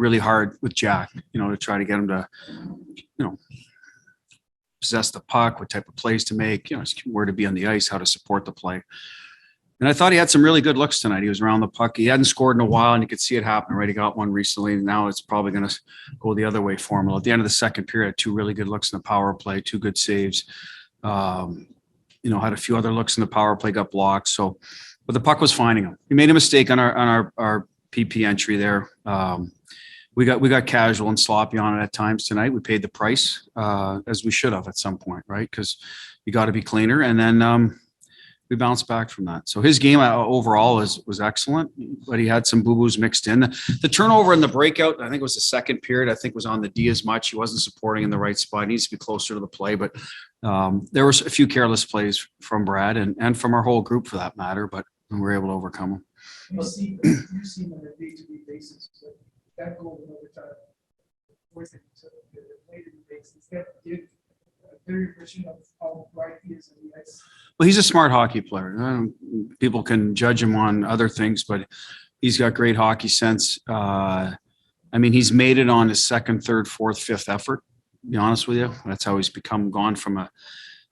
really hard with Jack, to try to get him to, possess the puck, what type of plays to make, where to be on the ice, how to support the play. And I thought he had some really good looks tonight. He was around the puck. He hadn't scored in a while, and you could see it happen, right? He got one recently, and now it's probably going to go the other way for him. At the end of the second period, had 2 really good looks in the power play, 2 good saves. Had a few other looks in the power play, got blocked. So, but the puck was finding him. He made a mistake on our PP entry there. We got casual and sloppy on it at times tonight. We paid the price as we should have at some point, right? Because you got to be cleaner. And then we bounced back from that. So his game overall was excellent, but he had some boo-boos mixed in. The turnover in the breakout, I think it was the second period, I think was on the D as much. He wasn't supporting in the right spot. He needs to be closer to the play, but there was a few careless plays from Brad and from our whole group for that matter, but we were able to overcome them. You see them on a day-to-day basis, but that goal in overtime, forcing to the later basis, that give a very version of how bright he is on the ice. Well, he's a smart hockey player. People can judge him on other things, but he's got great hockey sense. He's made it on his second, third, fourth, fifth effort. To be honest with you, that's how he's gone from an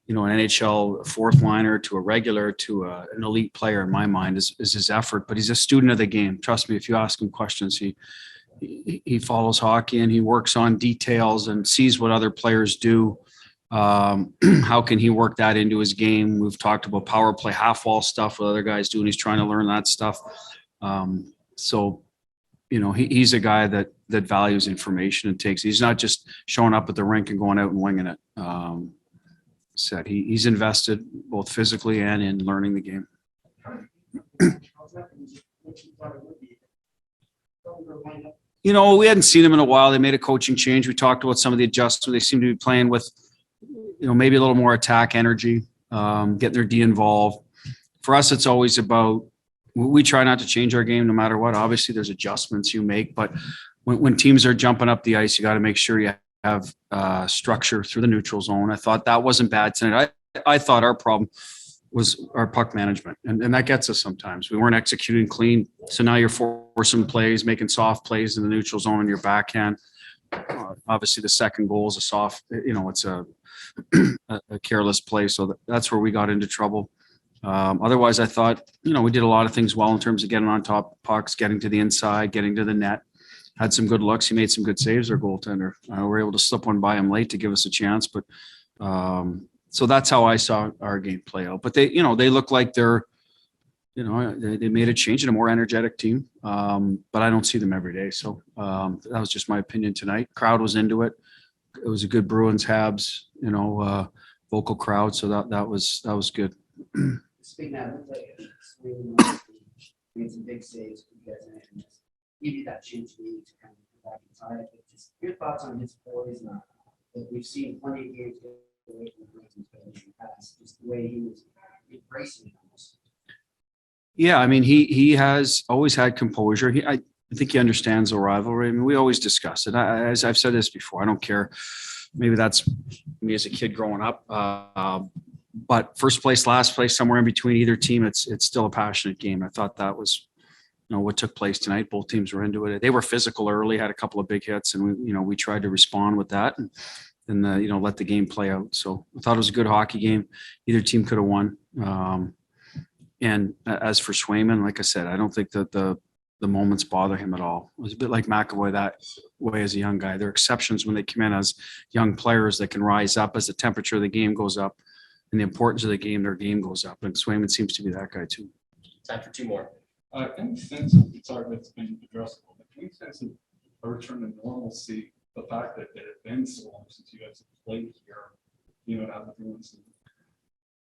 NHL fourth liner to a regular to an elite player. In my mind, is his effort. But he's a student of the game. Trust me, if you ask him questions, he follows hockey and he works on details and sees what other players do. How can he work that into his game? We've talked about power play, half wall stuff with other guys doing. He's trying to learn that stuff. He's a guy that values information and he's not just showing up at the rink and going out and winging it. He's invested both physically and in learning the game. We hadn't seen him in a while. They made a coaching change. We talked about some of the adjustments. They seem to be playing with, maybe a little more attack energy, getting their D involved. For us, it's always about, we try not to change our game no matter what. Obviously, there's adjustments you make, but when teams are jumping up the ice, you got to make sure you have structure through the neutral zone. I thought that wasn't bad tonight. I thought our problem was our puck management, and that gets us sometimes. We weren't executing clean, so now you're forcing plays, making soft plays in the neutral zone in your backhand. Obviously, the second goal is a soft, it's a careless play, so that's where we got into trouble. Otherwise, I thought, we did a lot of things well in terms of getting on top of pucks, getting to the inside, getting to the net. Had some good looks. He made some good saves, our goaltender. We were able to slip one by him late to give us a chance, but so that's how I saw our game play out. But they look like they're, they made a change in a more energetic team, but I don't see them every day. So that was just my opinion tonight. Crowd was into it. It was a good Bruins Habs, vocal crowd. So that was good. Speaking of made some big saves for you guys, and give you that chance to kind of come back inside. But just your thoughts on his poise. We've seen plenty of games go away from the Bruins in the past. Just the way he was embracing it almost. Yeah, he has always had composure. I think he understands the rivalry. We always discuss it. As I've said this before, I don't care. Maybe that's me as a kid growing up. But first place, last place, somewhere in between either team, it's still a passionate game. I thought that was, what took place tonight. Both teams were into it. They were physical early, had a couple of big hits, and we tried to respond with that and let the game play out. So I thought it was a good hockey game. Either team could have won. And as for Swayman, like I said, I don't think that the moments bother him at all. It was a bit like McAvoy that way as a young guy. There are exceptions when they come in as young players that can rise up as the temperature of the game goes up and the importance of the game, their game goes up. And Swayman seems to be that guy too. Time for 2 more. Any sense of, sorry, that's been addressable, but any sense of a return to normalcy, the fact that it had been so long since you guys have played here, have the Bruins and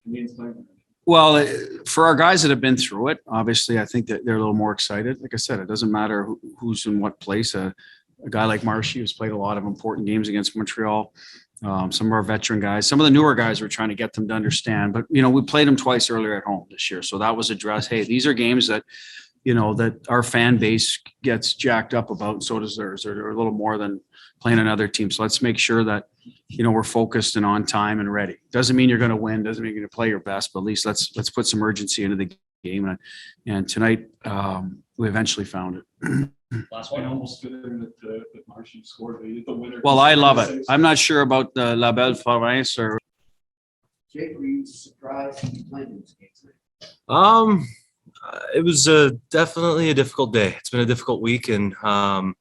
Canadians playing? Well, for our guys that have been through it, obviously, I think that they're a little more excited. Like I said, it doesn't matter who's in what place. A guy like Marshy who's played a lot of important games against Montreal. Some of our veteran guys, some of the newer guys, we're trying to get them to understand. But, we played them twice earlier at home this year. So that was addressed. Hey, these are games that, that our fan base gets jacked up about. And so does theirs. They're a little more than playing another team. So let's make sure that, we're focused and on time and ready. Doesn't mean you're going to win. Doesn't mean you're going to play your best, but at least let's put some urgency into the game. And tonight we eventually found it. Last I one. almost fit in that Marshy scored the winner. Well, I love it. I'm not sure about the La Belle Province or. Jake, were you surprised you played in this game tonight? It was definitely a difficult day. It's been a difficult week, and it's one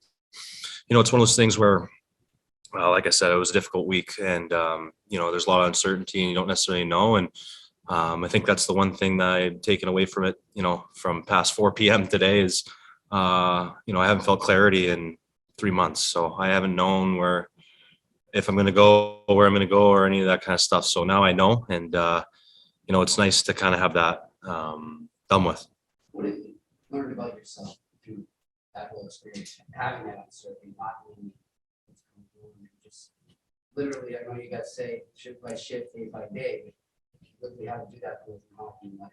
of those things where, like I said, it was a difficult week, and there's a lot of uncertainty, and you don't necessarily know. And I think that's the one thing that I've taken away from it. From past 4 p.m. today is, I haven't felt clarity in 3 months, so I haven't known if I'm going to go, where I'm going to go, or any of that kind of stuff. So now I know, and it's nice to kind of have that done with. What have you learned about yourself through that whole experience, having that uncertainty, not knowing what's going on, just literally, I know you guys say shift by shift, day by day, but literally how to do that with hockey in life.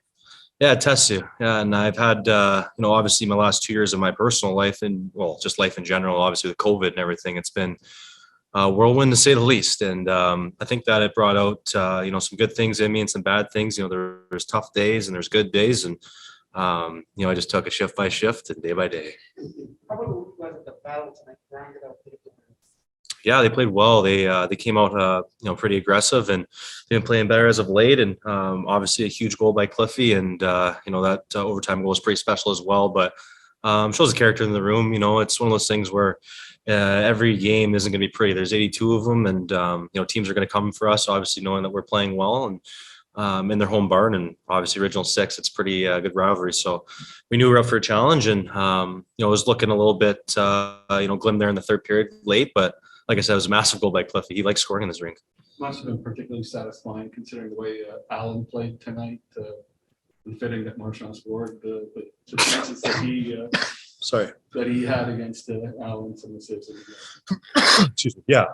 Yeah, it tests you. Yeah, and I've had, obviously my last 2 years of my personal life and, well, just life in general, obviously with COVID and everything, it's been a whirlwind to say the least. And I think that it brought out, some good things in me and some bad things. There's tough days and there's good days. And, I just took it shift by shift and day by day. How about the battle tonight? Grind it out. Yeah, they played well. They came out, pretty aggressive and they've been playing better as of late. And obviously a huge goal by Cliffy, and that overtime goal was pretty special as well. But shows the character in the room. It's one of those things where every game isn't going to be pretty. There's 82 of them, and teams are going to come for us. Obviously, knowing that we're playing well and in their home barn, and obviously Original Six, it's pretty good rivalry. So we knew we were up for a challenge, and it was looking a little bit glim there in the third period late, but. Like I said, it was a massive goal by Cliffy. He likes scoring in this rink. Must have been particularly satisfying considering the way Allen played tonight, and fitting that Marchand scored the chances that he had against Allen from the saves. Excuse me. Yeah.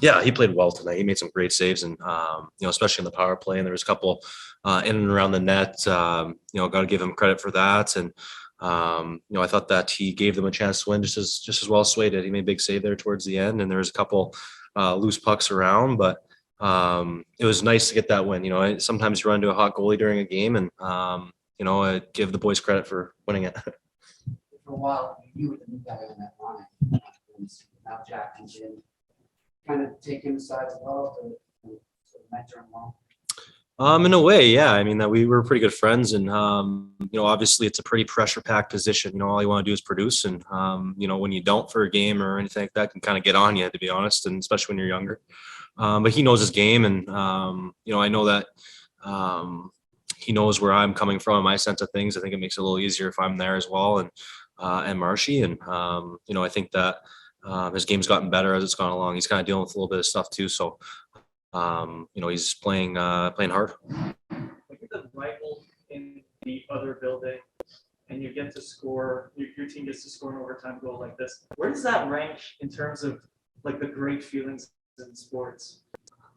Yeah, he played well tonight. He made some great saves, and especially in the power play. And there was a couple in and around the net. Got to give him credit for that. And I thought that he gave them a chance to win just as well as Sway did. He made a big save there towards the end, and there was a couple loose pucks around, but it was nice to get that win. Sometimes you run into a hot goalie during a game, and I give the boys credit for winning it. For a while, you were the new guy on that line. Now Jack comes in, kind of take him aside as well to mentor him along. In a way, yeah. I mean, that we were pretty good friends, and obviously it's a pretty pressure-packed position. All you want to do is produce, and when you don't for a game or anything like that, can kind of get on you, to be honest, and especially when you're younger. But he knows his game, and I know that he knows where I'm coming from, my sense of things. I think it makes it a little easier if I'm there as well, and Marshy, and I think that his game's gotten better as it's gone along. He's kind of dealing with a little bit of stuff too, so. He's playing hard. When you're the rival in the other building and you get to score, your team gets to score an overtime goal like this, where does that rank in terms of like the great feelings in sports?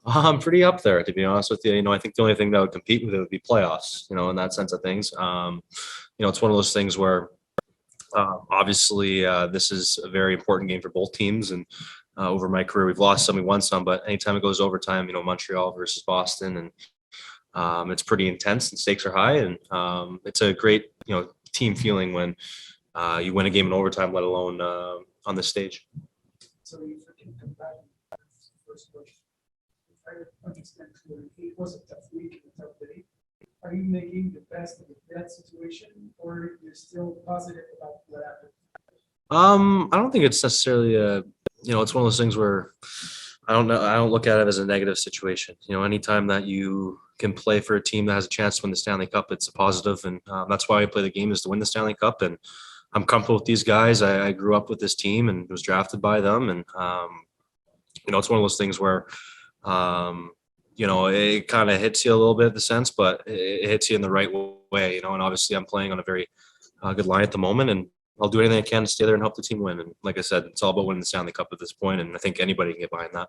I'm pretty up there, to be honest with you. I think the only thing that would compete with it would be playoffs, in that sense of things. It's one of those things where obviously this is a very important game for both teams, and over my career, we've lost some, we won some, but anytime it goes overtime, Montreal versus Boston, and it's pretty intense and stakes are high, and it's a great, team feeling when you win a game in overtime, let alone on this stage. So you can come back to the first question. I understand clearly it was a tough week and a tough day. Are you making the best of that situation, or you're still positive about what happened? I don't think it's necessarily it's one of those things where I don't look at it as a negative situation. Anytime that you can play for a team that has a chance to win the Stanley Cup, it's a positive, and that's why I play the game, is to win the Stanley Cup. And I'm comfortable with these guys. I grew up with this team and was drafted by them, and it's one of those things where it kind of hits you a little bit in the sense, but it hits you in the right way. And obviously I'm playing on a very good line at the moment, and I'll do anything I can to stay there and help the team win. And like I said, it's all about winning the Stanley Cup at this point, and I think anybody can get behind that.